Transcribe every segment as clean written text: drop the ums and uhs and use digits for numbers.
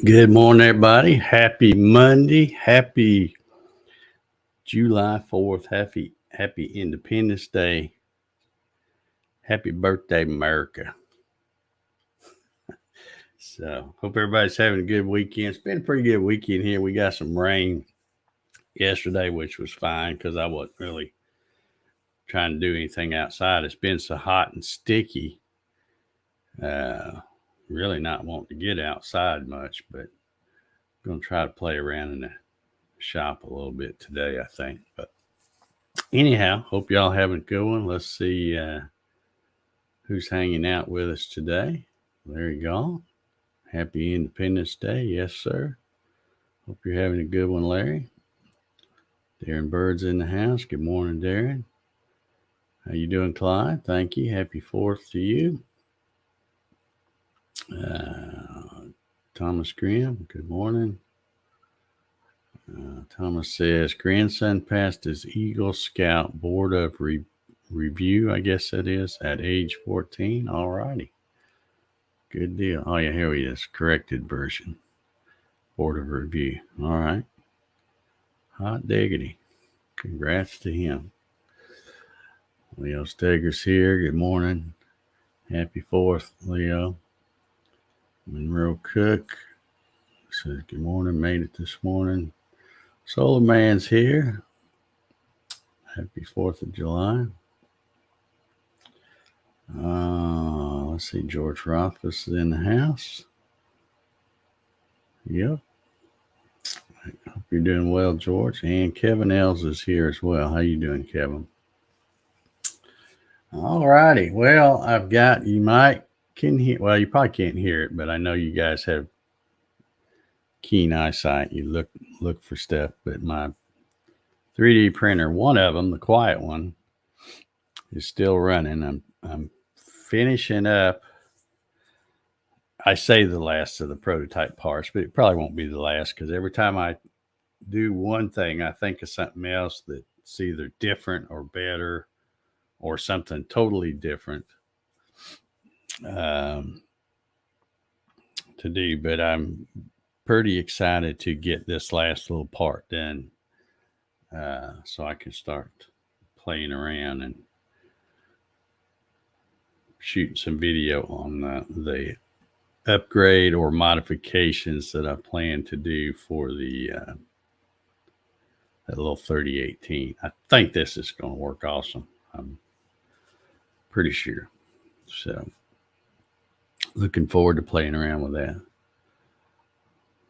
Good morning, everybody. Happy Monday. Happy July 4th. Happy Independence Day. Happy birthday, America. So, hope everybody's having a good weekend. It's been a pretty good weekend here. We got some rain yesterday, which was fine because I wasn't really trying to do anything outside. It's been so hot and sticky. Uh, really not wanting to get outside much, but I'm going to try to play around in the shop a little bit today, I think. But anyhow, hope y'all having a good one. Let's see who's hanging out with us today. There you go. Happy Independence Day. Yes, sir. Hope you're having a good one, Larry. Darren Bird's in the house. Good morning, Darren. How you doing, Clyde? Thank you. Happy 4th to you. Thomas Graham, good morning. Thomas says, grandson passed his Eagle Scout Board of Review, I guess that is, at age 14. All righty. Good deal. Oh, yeah, here he is. Corrected version. Board of Review. All right. Hot diggity. Congrats to him. Leo Steger's here. Good morning. Happy 4th, Leo. Monroe Cook says, good morning. Made it this morning. Solar Man's here. Happy 4th of July. Let's see. George Rothfuss is in the house. Yep. I hope you're doing well, George. And Kevin Els is here as well. How you doing, Kevin? All righty. Well, I've got, you probably can't hear it, but I know you guys have keen eyesight. You look for stuff, but my 3D printer, one of them, the quiet one, is still running. I'm finishing up. I say the last of the prototype parts, but it probably won't be the last because every time I do one thing, I think of something else that's either different or better or something totally different to do. But I'm pretty excited to get this last little part done so I can start playing around and shooting some video on the upgrade or modifications that I plan to do for that little 3018. I think this is going to work awesome. I'm pretty sure. So looking forward to playing around with that.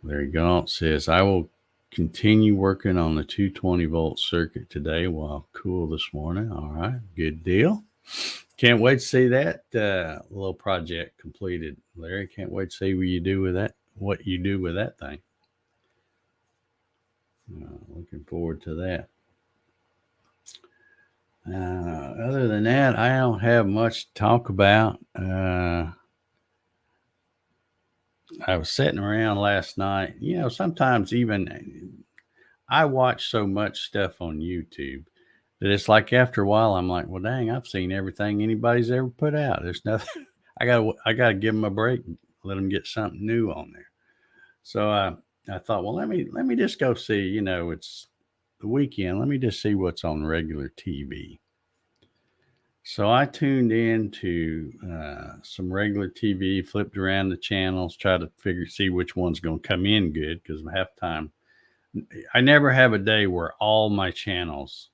There you go. It says, I will continue working on the 220 volt circuit today while cool this morning. All right. Good deal. Can't wait to see that little project completed, Larry. Can't wait to see what you do with that thing. Looking forward to that. Other than that, I don't have much to talk about. I was sitting around last night. Sometimes even I watch so much stuff on YouTube that it's like after a while I'm like, well, dang, I've seen everything anybody's ever put out. There's nothing. I gotta give them a break, let them get something new on there. So I thought, well, let me just go see. It's the weekend. Let me just see what's on regular TV. So I tuned in to some regular TV, flipped around the channels, tried to see which one's going to come in good because half the time I never have a day where all my channels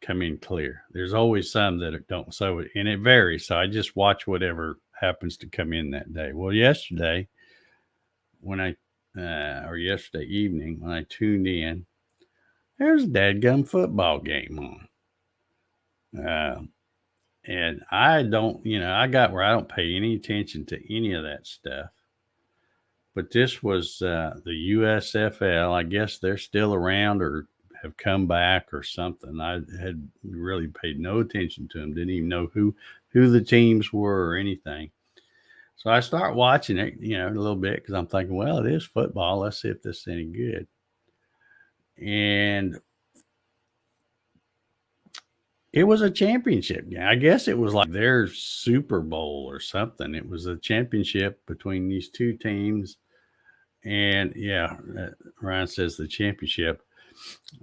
come in clear. There's always some that don't. So, and it varies. So I just watch whatever happens to come in that day. Well, yesterday yesterday evening when I tuned in, there's a dadgum football game on. And I don't, I got where I don't pay any attention to any of that stuff. But this was the USFL. I guess they're still around or have come back or something. I had really paid no attention to them. Didn't even know who the teams were or anything. So I start watching it, a little bit because I'm thinking, well, it is football. Let's see if this is any good. And it was a championship game. I guess it was like their Super Bowl or something. It was a championship between these two teams. And yeah, Ryan says the championship.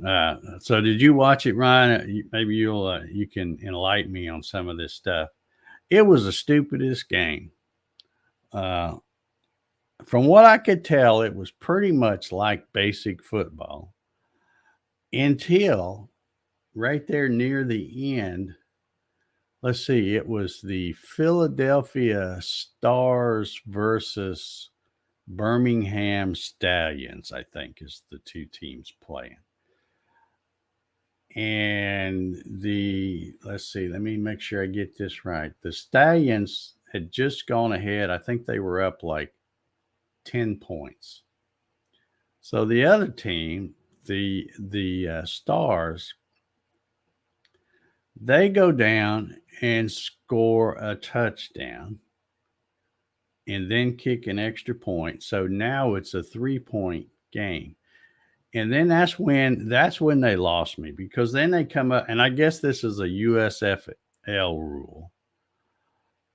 So did you watch it, Ryan? Maybe you can enlighten me on some of this stuff. It was the stupidest game. Uh, from what I could tell, it was pretty much like basic football until right there near the end. Let's see, it was the Philadelphia Stars versus Birmingham Stallions, I think, is the two teams playing. And let's see, let me make sure I get this right. The Stallions had just gone ahead. I think they were up like 10 points. So the other team, the Stars, they go down and score a touchdown and then kick an extra point. So now it's a 3-point game. And then that's when they lost me, because then they come up, and I guess this is a USFL rule,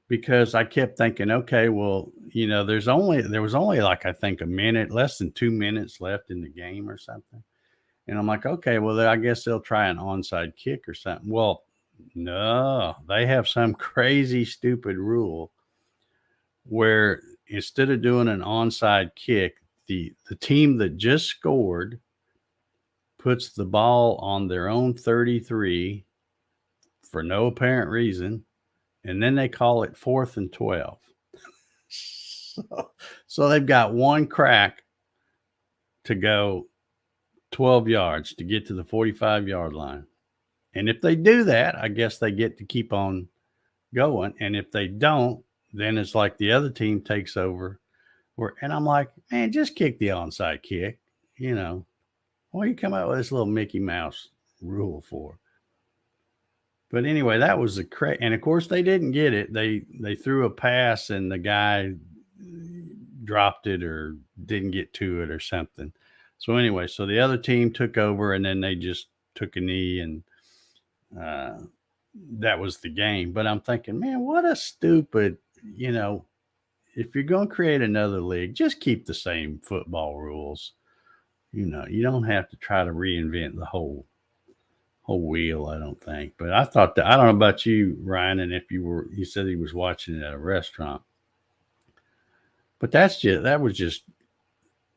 because I kept thinking, okay, well, there was only like, I think, less than 2 minutes left in the game or something. And I'm like, okay, well, I guess they'll try an onside kick or something. Well, no, they have some crazy, stupid rule where instead of doing an onside kick, the team that just scored puts the ball on their own 33 for no apparent reason, and then they call it 4th and 12. So they've got one crack to go 12 yards to get to the 45-yard line. And if they do that, I guess they get to keep on going. And if they don't, then it's like the other team takes over. And I'm like, man, just kick the onside kick. What do you come out with this little Mickey Mouse rule for? But anyway, that was and of course they didn't get it. They threw a pass and the guy dropped it or didn't get to it or something. So anyway, so the other team took over, and then they just took a knee, and that was the game. But I'm thinking, man, what a stupid, if you're going to create another league, just keep the same football rules. You don't have to try to reinvent the whole wheel, I don't think. But I thought that, I don't know about you, Ryan, and if you said he was watching it at a restaurant. But that was just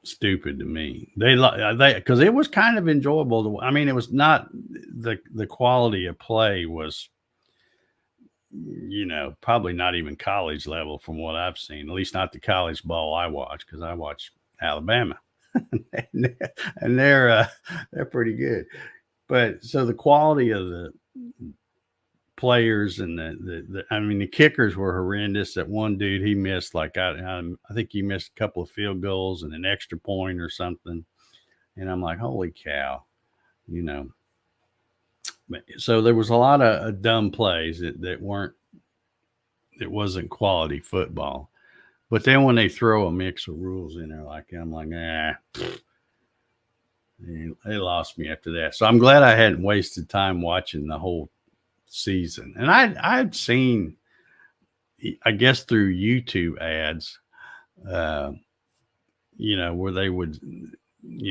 stupid to me. They because it was kind of enjoyable. It was not the quality of play was, probably not even college level from what I've seen. At least not the college ball I watch, because I watch Alabama, and they're pretty good. But so the quality of the players and the kickers were horrendous. That one dude, he missed I think he missed a couple of field goals and an extra point or something. And I'm like, holy cow, So there was a lot of dumb plays that weren't, it wasn't quality football. But then when they throw a mix of rules in there, I'm like, they lost me after that. So I'm glad I hadn't wasted time watching the whole season. And I'd seen, I guess through YouTube ads, where they would,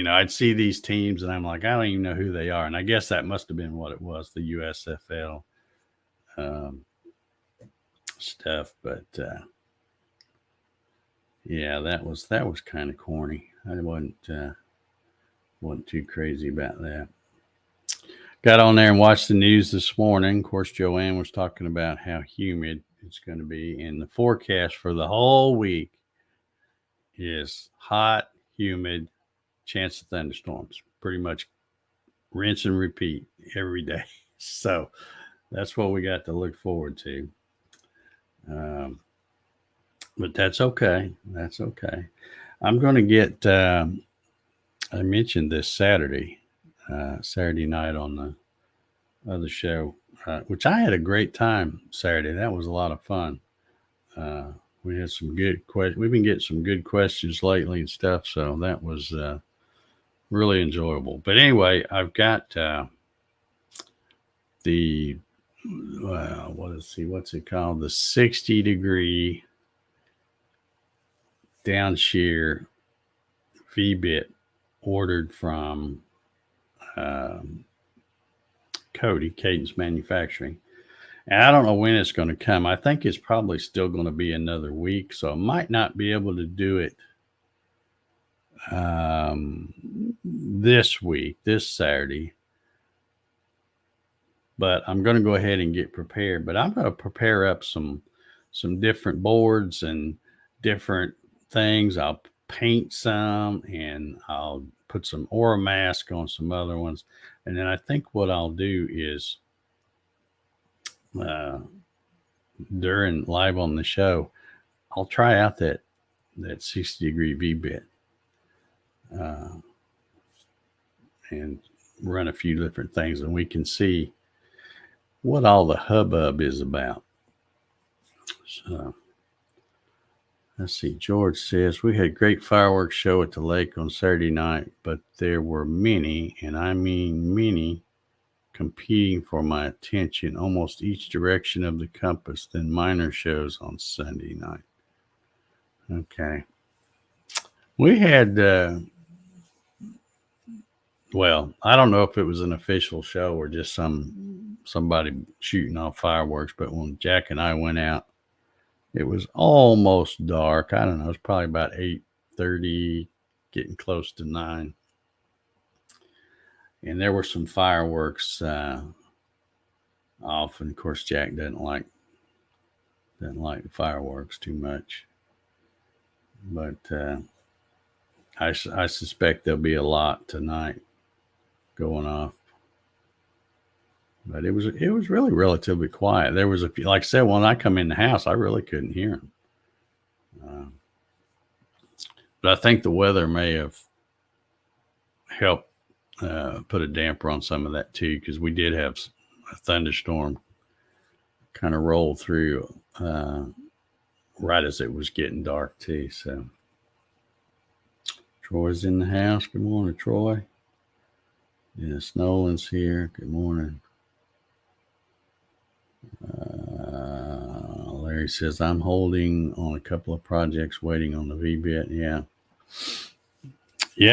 I'd see these teams and I'm like, I don't even know who they are. And I guess that must have been what it was, the USFL stuff. But yeah, that was kind of corny. I wasn't too crazy about that. Got on there and watched the news this morning. Of course, Joanne was talking about how humid it's going to be, and the forecast for the whole week is hot, humid, chance of thunderstorms. Pretty much rinse and repeat every day. So that's what we got to look forward to. But that's okay. That's okay. I'm going to get, I mentioned this Saturday night on the other show, which I had a great time Saturday. That was a lot of fun. We had some good questions. We've been getting some good questions lately and stuff. So that was really enjoyable. But anyway, I've got what's it called? The 60-degree down shear V-bit ordered from Cody, Cadence Manufacturing. And I don't know when it's going to come. I think it's probably still going to be another week, so I might not be able to do it this week, this Saturday. But I'm going to go ahead and get prepared. But I'm going to prepare up some different boards and different things. I'll paint some, and I'll put some Aura mask on some other ones. And then I think what I'll do is during live on the show, I'll try out that 60-degree V-bit and run a few different things, and we can see what all the hubbub is about. So let's see. George says, we had a great fireworks show at the lake on Saturday night, but there were many, and I mean many, competing for my attention almost each direction of the compass than minor shows on Sunday night. Okay. We had, well, I don't know if it was an official show or just somebody shooting off fireworks, but when Jack and I went out, it was almost dark. I don't know. It was probably about 8:30, getting close to 9. And there were some fireworks off. And of course, Jack doesn't like the fireworks too much. But I suspect there'll be a lot tonight going off. But it was really relatively quiet. There was a few, like I said, when I come in the house, I really couldn't hear them. But I think the weather may have helped put a damper on some of that too, because we did have a thunderstorm kind of roll through right as it was getting dark too. So Troy's in the house. Good morning, Troy. Yes, Nolan's here. Good morning. Larry says, I'm holding on a couple of projects, waiting on the V-bit. Yeah,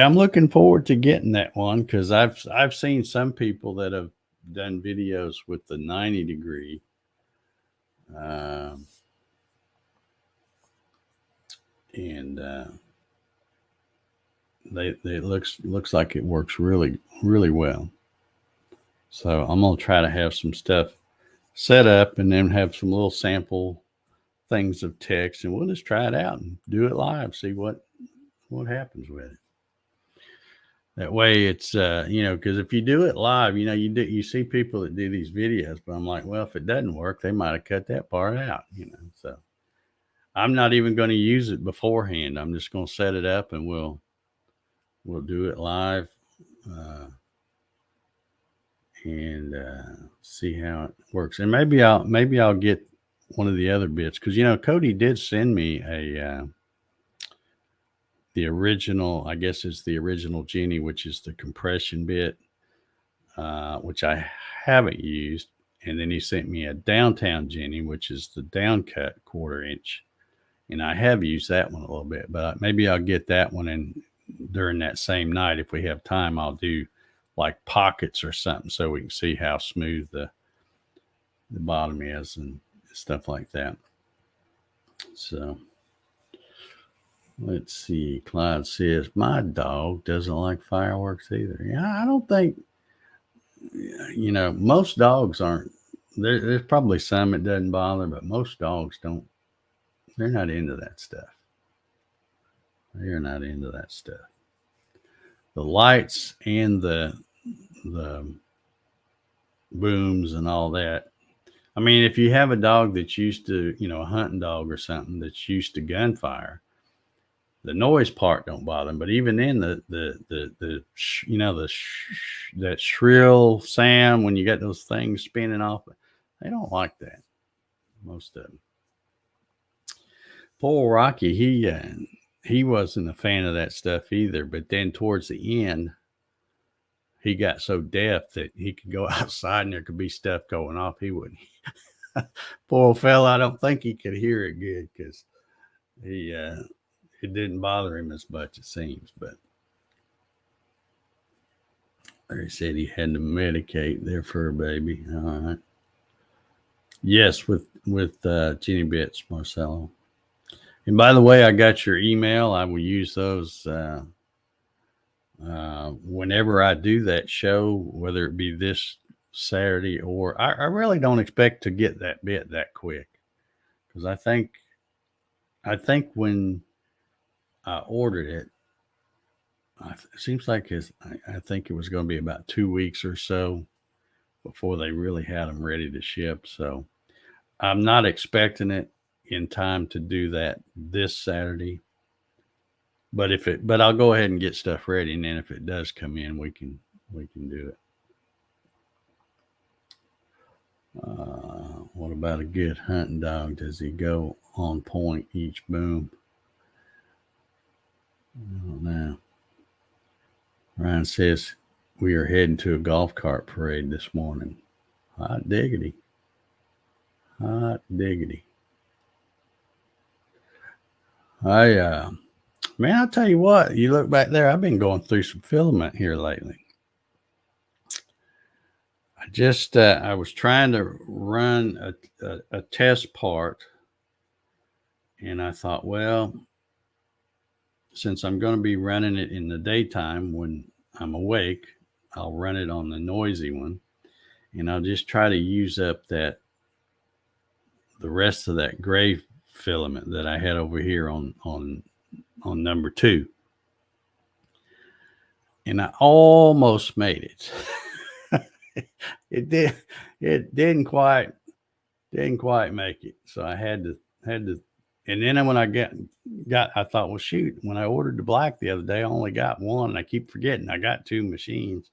I'm looking forward to getting that one, because I've seen some people that have done videos with the 90-degree. And it looks like it works really, really well. So I'm going to try to have some stuff set up and then have some little sample things of text, and we'll just try it out and do it live, see what happens with it. That way it's, because if you do it live, you see people that do these videos, but I'm like, well, if it doesn't work, they might have cut that part out, so I'm not even going to use it beforehand. I'm just going to set it up, and we'll do it live and see how it works. And maybe I'll get one of the other bits, because Cody did send me the original, I guess it's the original Jenny, which is the compression bit, which I haven't used. And then he sent me a downtown Jenny, which is the downcut 1/4 inch. And I have used that one a little bit, but maybe I'll get that one. And during that same night, if we have time, I'll do like pockets or something, so we can see how smooth the bottom is and stuff like that. So let's see. Clyde says, my dog doesn't like fireworks either. Yeah, I don't think, most dogs aren't. There's probably some it doesn't bother, but most dogs don't. They're not into that stuff. They're not into that stuff. The lights and the booms and all that. I mean, if you have a dog that's used to, a hunting dog or something that's used to gunfire, the noise part don't bother them. But even then, that shrill sound when you got those things spinning off, they don't like that. Most of them. Poor Rocky, he wasn't a fan of that stuff either. But then towards the end, he got so deaf that he could go outside and there could be stuff going off. He wouldn't. Poor fella, I don't think he could hear it good, because it didn't bother him as much, it seems. But He said he had to medicate their fur baby. All right. Yes, with Jenny Bits, Marcelo. And by the way, I got your email. I will use those whenever I do that show, whether it be this Saturday or I really don't expect to get that bit that quick because I think when I ordered it, it seems like I think it was going to be about 2 weeks or so before they really had them ready to ship. So I'm not expecting it in time to do that this Saturday. But I'll go ahead and get stuff ready, and then if it does come in, we can do it. What about a good hunting dog? Does he go on point each boom? I don't know. Ryan says we are heading to a golf cart parade this morning. Hot diggity. Hot diggity. Man, I'll tell you what, you look back there, I've been going through some filament here lately. I was trying to run a test part, and I thought, well, since I'm going to be running it in the daytime when I'm awake, I'll run it on the noisy one, and I'll just try to use up the rest of that gray filament that I had over here on number 2. And I almost made it. It didn't quite make it. So I had to, and then when I I thought, well, shoot, when I ordered the black the other day, I only got one, and I keep forgetting I got 2 machines.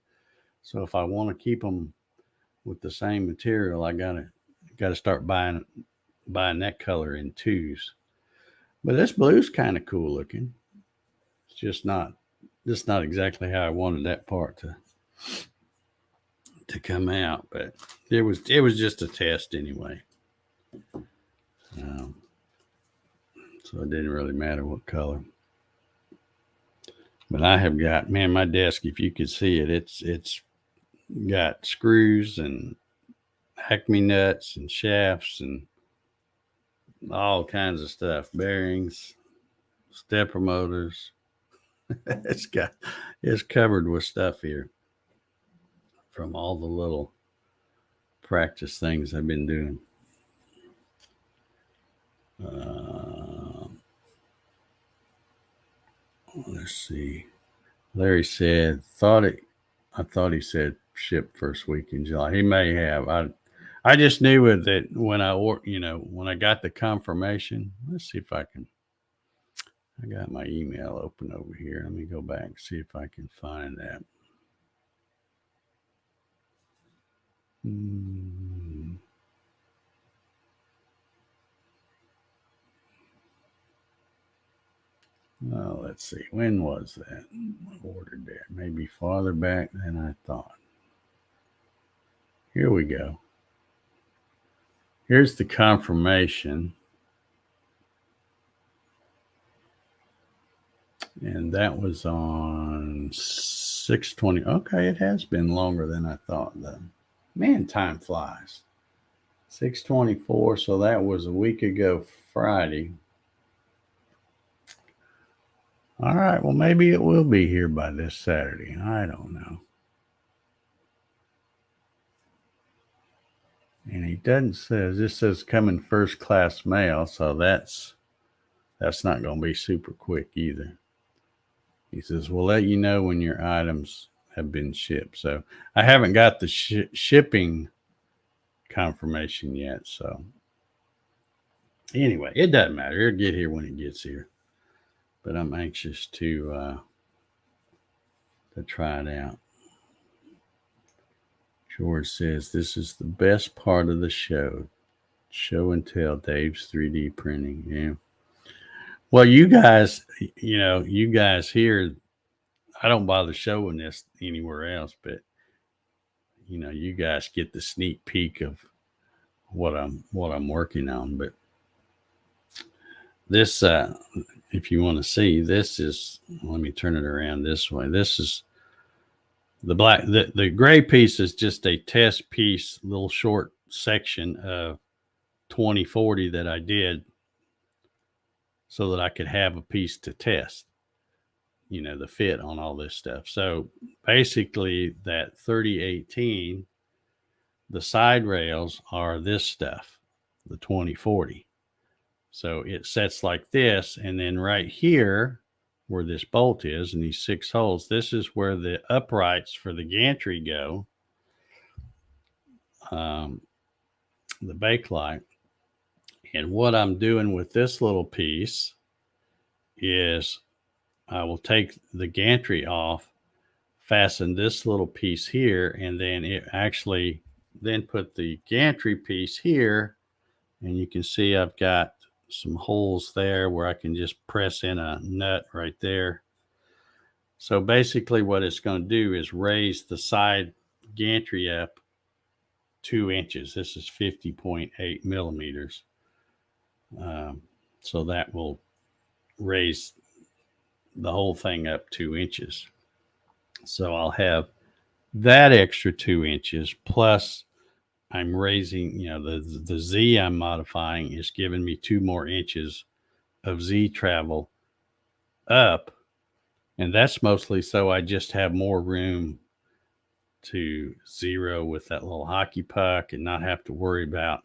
So if I want to keep them with the same material, I gotta start buying that color in 2s. But this blue's kind of cool looking. It's just not exactly how I wanted that part to come out, but it was just a test anyway. So it didn't really matter what color. But I have got, man, my desk, if you could see it, it's got screws and Acme nuts and shafts and all kinds of stuff, bearings, stepper motors. It's covered with stuff here from all the little practice things I've been doing. Let's see. Larry said, I thought he said ship first week in July. He may have. I just knew it that when I got the confirmation. Let's see if I got my email open over here. Let me go back and see if I can find that. Well, let's see. When was that? I ordered that. Maybe farther back than I thought. Here we go. Here's the confirmation. And that was on 6/20. Okay, it has been longer than I thought, though. Man, time flies. 6/24, so that was a week ago Friday. All right, well, maybe it will be here by this Saturday. I don't know. And he doesn't say, this says coming first class mail, so that's not going to be super quick either. He says, we'll let you know when your items have been shipped. So I haven't got the shipping confirmation yet. So anyway, it doesn't matter. It'll get here when it gets here. But I'm anxious to try it out. George says, this is the best part of the show. Show and tell, Dave's 3D printing. Yeah. Well, you guys here, I don't bother showing this anywhere else, but you guys get the sneak peek of what I'm working on. But this, if you want to see, this is, let me turn it around this way. This is The gray piece is just a test piece, little short section of 2040 that I did so that I could have a piece to test, the fit on all this stuff. So basically that 3018, the side rails are this stuff, the 2040. So it sets like this, and then right here where this bolt is and these 6 holes, this is where the uprights for the gantry go, the bakelite. And what I'm doing with this little piece is I will take the gantry off, fasten this little piece here, and then it actually then put the gantry piece here, and you can see I've got some holes there where I can just press in a nut right there. So basically what it's going to do is raise the side gantry up 2 inches. This is 50.8 millimeters. So that will raise the whole thing up 2 inches. So I'll have that extra 2 inches, plus I'm raising, the Z I'm modifying is giving me 2 more inches of Z travel up. And that's mostly so I just have more room to zero with that little hockey puck and not have to worry about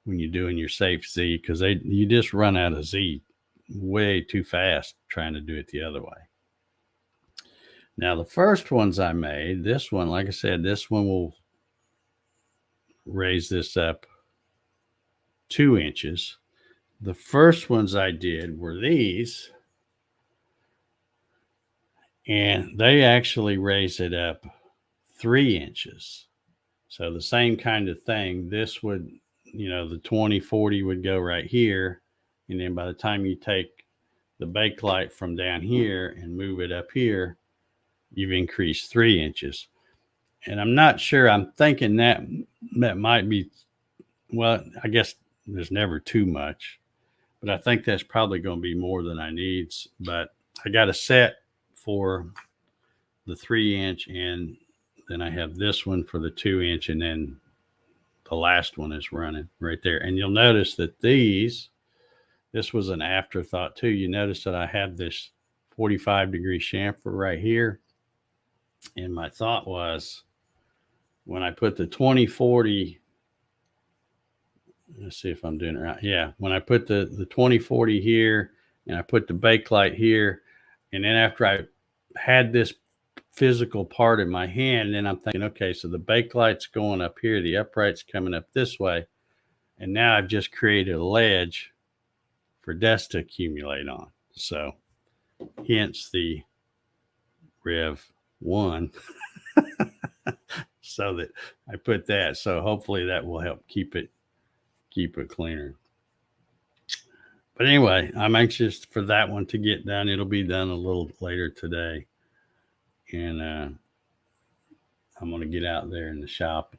when you're doing your safe Z, because you just run out of Z way too fast trying to do it the other way. Now, the first ones I made, this one, like I said, this one will raise this up 2 inches. The first ones I did were these, and they actually raise it up 3 inches. So the same kind of thing. This would, the 2040 would go right here. And then by the time you take the bakelite from down here and move it up here, you've increased 3 inches. And I'm not sure, I'm thinking that might be, well, I guess there's never too much, but I think that's probably going to be more than I need. But I got a set for the 3 inch, and then I have this one for the 2 inch, and then the last one is running right there. And you'll notice that this was an afterthought too. You notice that I have this 45-degree chamfer right here. And my thought was, when I put the 2040, let's see if I'm doing it right. Yeah, when I put the 2040 here and I put the bakelite here, and then after I had this physical part in my hand, then I'm thinking, okay, so the bakelite's going up here, the upright's coming up this way, and now I've just created a ledge for dust to accumulate on. So hence the Rev 1. So that I put that. So hopefully that will help keep it cleaner. But anyway, I'm anxious for that one to get done. It'll be done a little later today. And I'm going to get out there in the shop.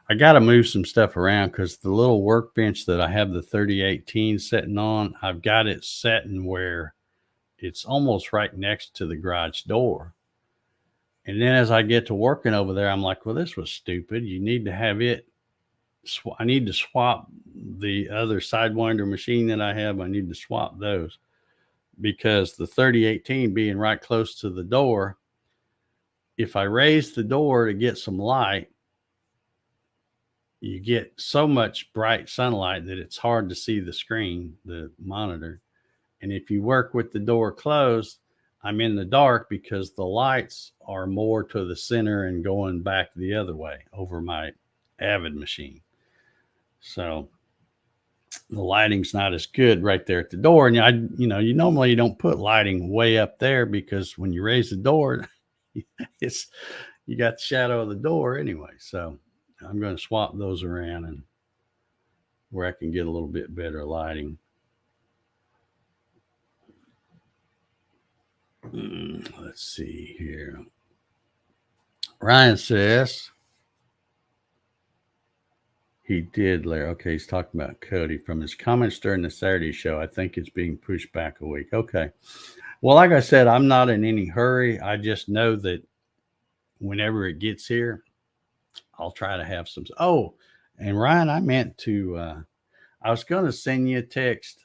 I got to move some stuff around because the little workbench that I have the 3018 sitting on, I've got it setting where it's almost right next to the garage door. And then as I get to working over there, I'm like, well, this was stupid. You need to have it. I need to swap the other Sidewinder machine that I have. I need to swap those because the 3018 being right close to the door, if I raise the door to get some light, you get so much bright sunlight that it's hard to see the screen, the monitor. And if you work with the door closed, I'm in the dark because the lights are more to the center and going back the other way over my Avid machine. So the lighting's not as good right there at the door. And you normally don't put lighting way up there because when you raise the door, you got the shadow of the door anyway. So I'm going to swap those around and where I can get a little bit better lighting. Let's see here. Ryan says he did, Larry. Okay, he's talking about Cody. From his comments during the Saturday show, I think it's being pushed back a week. Okay. Well, like I said, I'm not in any hurry. I just know that whenever it gets here, I'll try to have some. Oh, and Ryan, I meant to, I was going to send you a text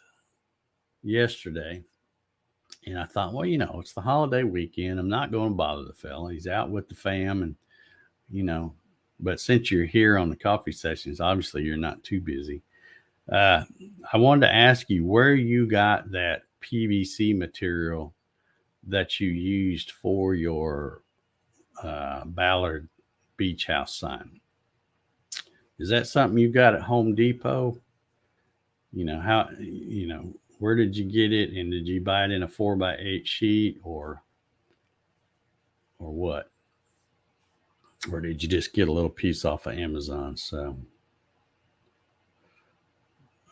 yesterday. And I thought, well, it's the holiday weekend. I'm not going to bother the fella. He's out with the fam. And, you know, but since you're here on the coffee sessions, obviously you're not too busy. I wanted to ask you where you got that PVC material that you used for your Ballard Beach House sign. Is that something you got at Home Depot? Where did you get it? And did you buy it in a 4x8 sheet or what? Or did you just get a little piece off of Amazon? So,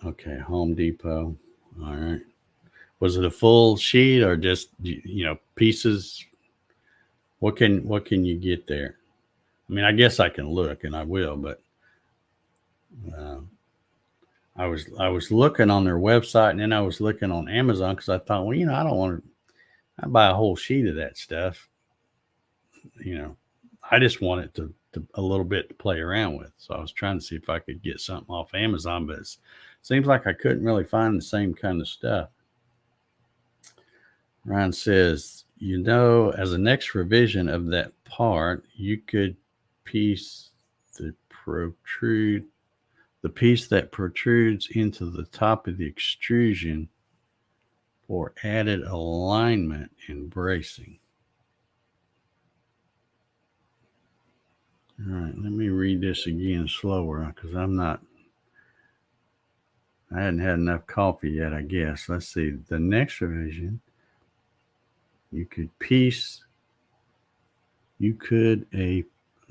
okay, Home Depot. All right. Was it a full sheet or just pieces? What can you get there? I mean, I guess I can look, and I will, but I was looking on their website, and then I was looking on Amazon because I thought, well, I don't want to. I buy a whole sheet of that stuff. I just want it to a little bit to play around with. So I was trying to see if I could get something off Amazon, but it seems like I couldn't really find the same kind of stuff. Ryan says, as a next revision of that part, you could piece the piece that protrudes into the top of the extrusion for added alignment and bracing. All right, let me read this again slower because I hadn't had enough coffee yet, I guess. Let's see. The next revision,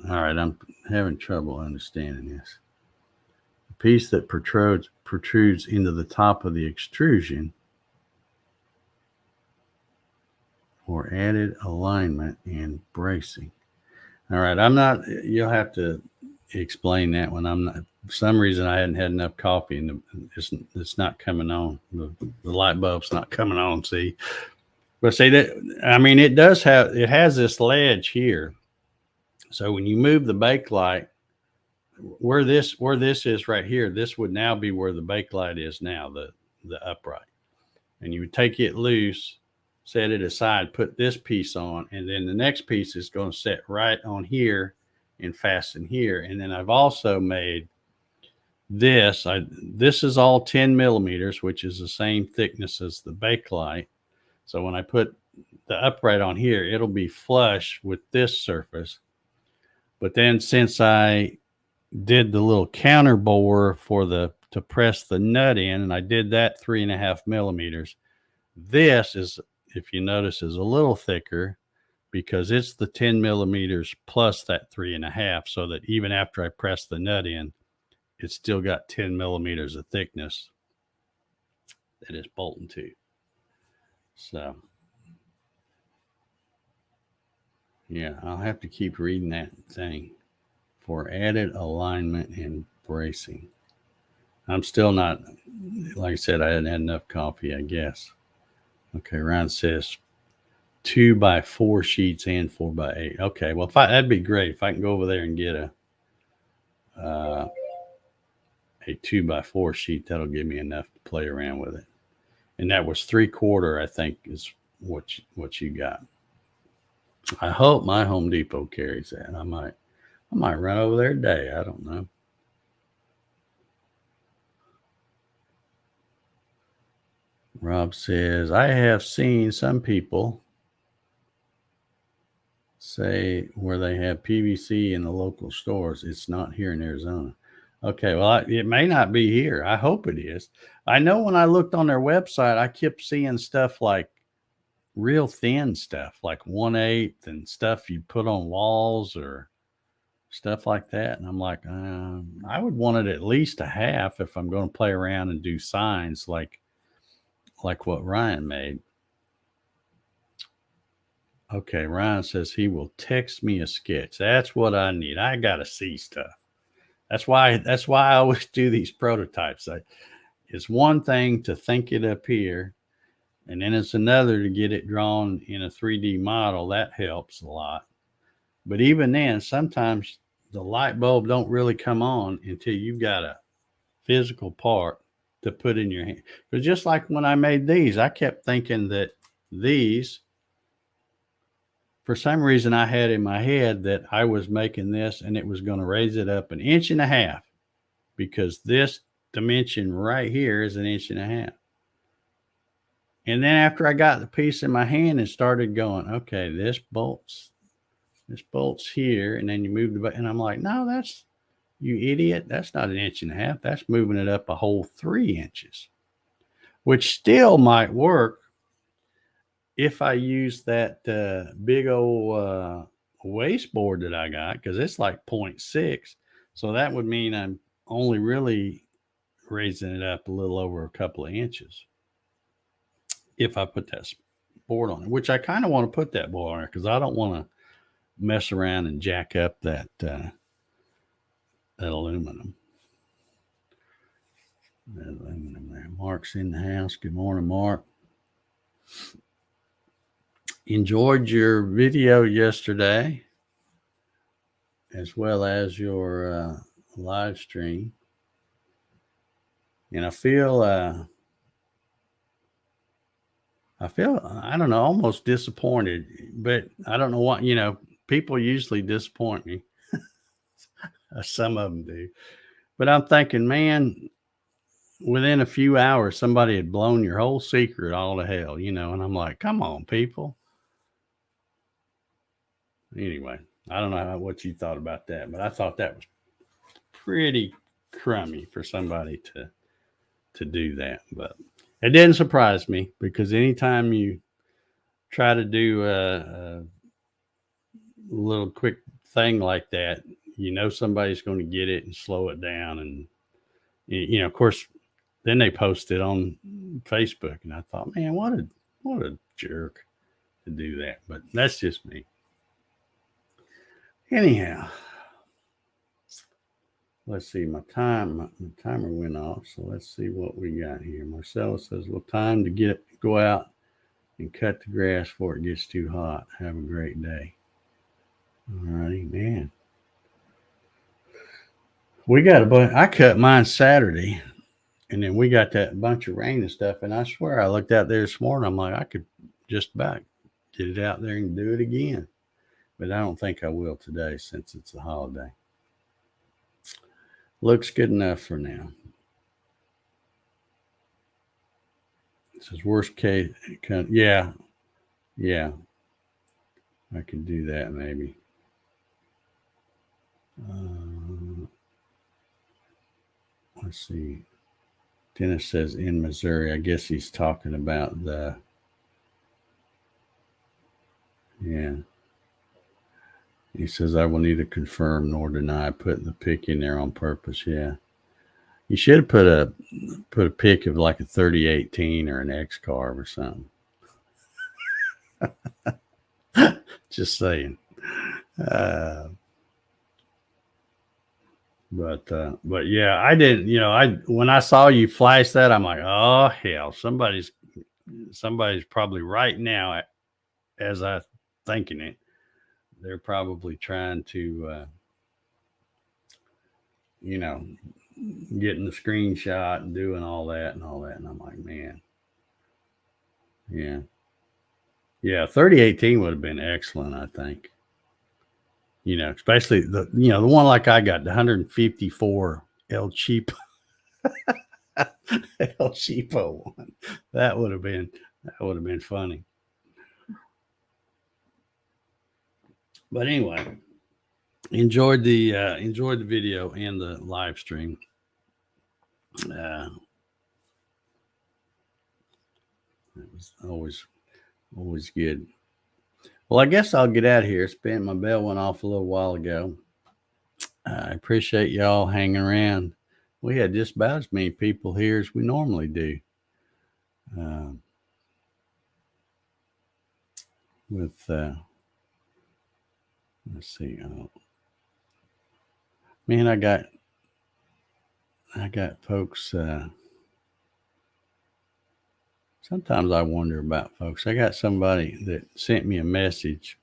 all right, I'm having trouble understanding this. A piece that protrudes into the top of the extrusion for added alignment and bracing. All right, you'll have to explain that one. For some reason I hadn't had enough coffee and it's not coming on. The light bulb's not coming on, see. But see that, I mean, it has this ledge here. So when you move the bakelite, where this is right here, this would now be where the bakelite is now, the upright. And you would take it loose, set it aside, put this piece on, and then the next piece is going to set right on here and fasten here. And then I've also made this. This is all 10 millimeters, which is the same thickness as the bakelite. So when I put the upright on here, it'll be flush with this surface. But then since I did the little counter bore to press the nut in, and I did that 3.5 millimeters, this is, if you notice, is a little thicker because it's the 10 millimeters plus that 3.5, so that even after I press the nut in, it's still got 10 millimeters of thickness that it's bolting to. So, yeah, I'll have to keep reading that thing for added alignment and bracing. I'm still not, like I said, I hadn't had enough coffee, I guess. Okay, Ryan says 2x4 sheets and 4x8. Okay, well, that'd be great if I can go over there and get a 2x4 sheet. That'll give me enough to play around with it. And that was 3/4, I think, is what you got. I hope my Home Depot carries that. I might run over there today. I don't know. Rob says, I have seen some people say where they have PVC in the local stores. It's not here in Arizona. Okay, well, it may not be here. I hope it is. I know when I looked on their website, I kept seeing stuff like real thin stuff, like 1/8 and stuff you put on walls or stuff like that. And I'm like, I would want it at least a half if I'm going to play around and do signs like what Ryan made. Okay, Ryan says he will text me a sketch. That's what I need. I got to see stuff. That's why I always do these prototypes. It's one thing to think it up here, and then it's another to get it drawn in a 3D model. That helps a lot. But even then, sometimes the light bulb don't really come on until you've got a physical part to put in your hand. Because just like when I made these, I kept thinking that these, for some reason, I had in my head that I was making this and it was going to raise it up 1.5 inches, because this dimension right here is 1.5 inches. And then after I got the piece in my hand and started going, okay, this bolts here, and then you move the button, and I'm like, no, that's, you idiot, that's not 1.5 inches. That's moving it up a whole 3 inches, which still might work if I use that big old waste board that I got, because it's like 0.6. So that would mean I'm only really raising it up a little over a couple of inches if I put that board on it, which I kind of want to put that board on it because I don't want to mess around and jack up that aluminum. That aluminum there. Mark's in the house. Good morning, Mark. Enjoyed your video yesterday, as well as your live stream. And I feel, I don't know, almost disappointed, but I don't know what, people usually disappoint me. Some of them do. But I'm thinking, man, within a few hours, somebody had blown your whole secret all to hell, and I'm like, come on, people. Anyway, I don't know what you thought about that, but I thought that was pretty crummy for somebody to do that. But it didn't surprise me, because anytime you try to do a little quick thing like that, somebody's going to get it and slow it down. And, of course, then they posted on Facebook, and I thought, man, what a jerk to do that. But that's just me. Anyhow, let's see. My timer went off, so let's see what we got here. Marcella says, well, time to go out and cut the grass before it gets too hot. Have a great day. All righty, man. We got a bunch. I cut mine Saturday, and then we got that bunch of rain and stuff. And I swear, I looked out there this morning. I'm like, I could just about get it out there and do it again. But I don't think I will today, since it's a holiday. Looks good enough for now. It says worst case. Yeah. I could do that maybe. Let's see. Dennis says in Missouri. I guess he's talking about yeah. He says, I will neither confirm nor deny putting the pic in there on purpose. Yeah. You should have put a pic of like a 3018 or an X carb or something. Just saying. But yeah, I didn't, when I saw you flash that, I'm like, oh hell, somebody's probably right now, as I thinking it, they're probably trying to, getting the screenshot and doing all that. And I'm like, man, yeah. 3018 would have been excellent, I think. Especially the one like I got, the 154 El Cheapo. El Cheapo one. That would have been funny. But anyway, enjoyed the video and the live stream. It was always good. Well, I guess I'll get out of here. My bell went off a little while ago. I appreciate y'all hanging around. We had just about as many people here as we normally do. Let's see. Man, I got folks. Sometimes I wonder about folks. I got somebody that sent me a message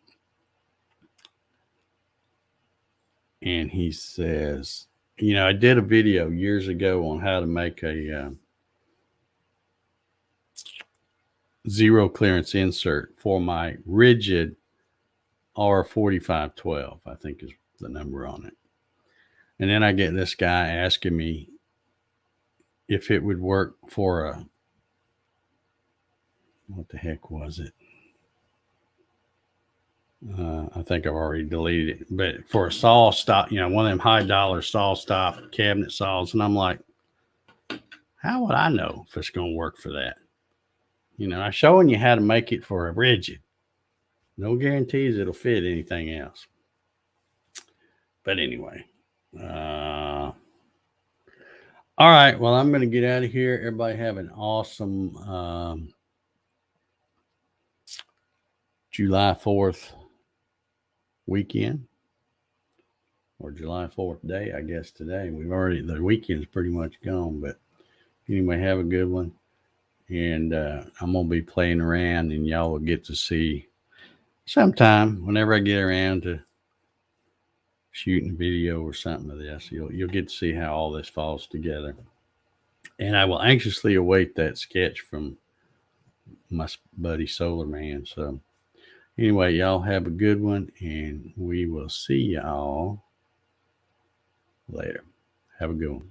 and he says, I did a video years ago on how to make a zero clearance insert for my rigid R4512, I think is the number on it. And then I get this guy asking me if it would work for what the heck was it? I think I've already deleted it, but for a saw stop, one of them high dollar saw stop cabinet saws. And I'm like, how would I know if it's going to work for that? I'm showing you how to make it for a rigid. No guarantees it'll fit anything else. But anyway, all right. Well, I'm going to get out of here. Everybody have an awesome July 4th weekend, or July 4th day, I guess today. The weekend's pretty much gone, but anyway, have a good one. And I'm going to be playing around, and y'all will get to see sometime whenever I get around to shooting a video or something of this. You'll get to see how all this falls together. And I will anxiously await that sketch from my buddy Solar Man. So anyway, y'all have a good one, and we will see y'all later. Have a good one.